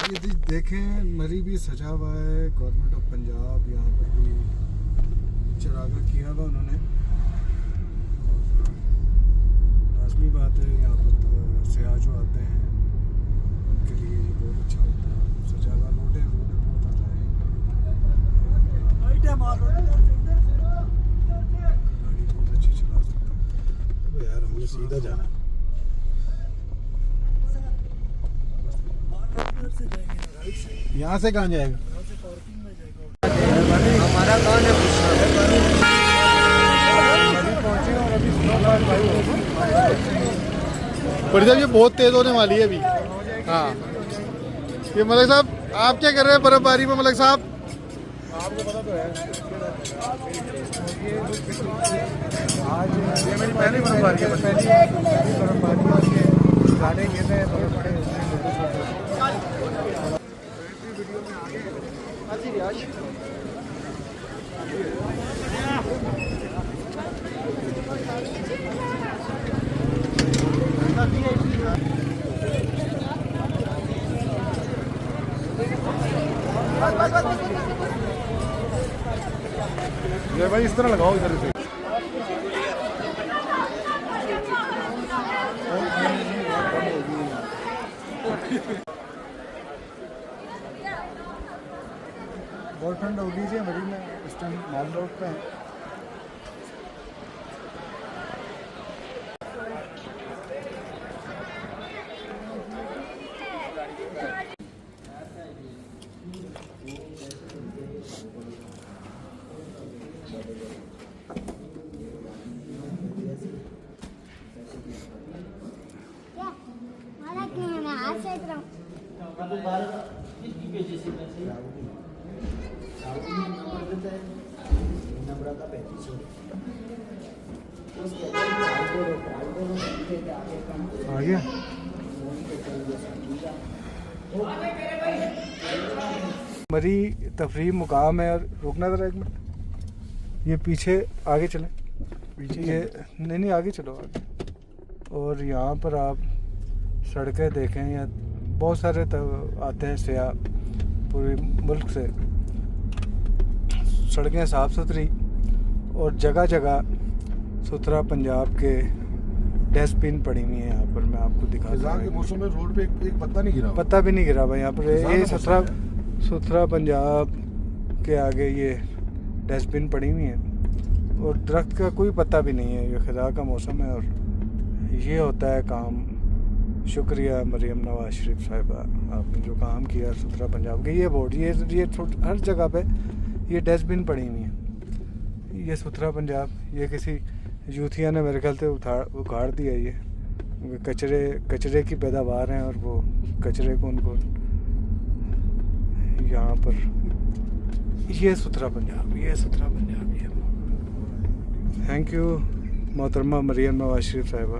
ये देखें मरी भी सजा हुआ है। गवर्नमेंट ऑफ पंजाब यहाँ पर भी चरागा किया हुआ उन्होंने। लाजमी बात है यहाँ पर तो सयाह जो आते हैं उनके लिए ये बहुत अच्छा होता है। सजा हुआ रोड बहुत आता है। गाड़ी बहुत अच्छी चला सकता है। अब यार हमने सीधा जाना। यहाँ से कहाँ जाएगा? हमारा कौन है पर जब ये बहुत तेज होने वाली है अभी। हाँ ये मलिक साहब आप क्या कर रहे हैं बर्फबारी में? मलिक साहब आपको पता तो है आज ये मेरी पहली बर्फबारी है। पहली बर्फबारी है। गाड़े गिर रहे हैं बड़े बड़े वीडियो में आगे रियाज ये भाई इस तरह लगाओ इधर से। बहुत ठंड हो गई है मरी में। इस टाइम माल रोड पे है। आ गया मरी तफरीह मुकाम है। और रुकना जरा एक मिनट। ये पीछे आगे चलें। पीछे ये नहीं आगे चलो आगे। और यहाँ पर आप सड़कें देखें या बहुत सारे आते हैं सयाह पूरे मुल्क से। सड़कें साफ़ सुथरी और जगह जगह सुथरा पंजाब के डस्टबिन पड़ी हुई है। यहाँ पर मैं आपको दिखा के मौसम में रोड पे एक पत्ता नहीं गिरा। पत्ता भी नहीं गिरा भाई यहाँ पर। ये सुथरा पंजाब के आगे ये डस्टबिन पड़ी हुई है और दरख्त का कोई पत्ता भी नहीं है। ये खिज़ा का मौसम है और ये होता है काम। शुक्रिया मरियम नवाज शरीफ साहिबा, आपने जो काम किया सुथरा पंजाब के। ये बोर्ड ये हर जगह पे ये डस्टबिन पड़ी हुई है। ये सुथरा पंजाब ये किसी यूथिया ने मेरे ख्याल से उखाड़ दिया। ये कचरे की पैदावार हैं और वो कचरे को उनको यहाँ पर ये सुथरा पंजाब ये। थैंक यू मोहतरमा मरियम नवाज शरीफ साहिबा।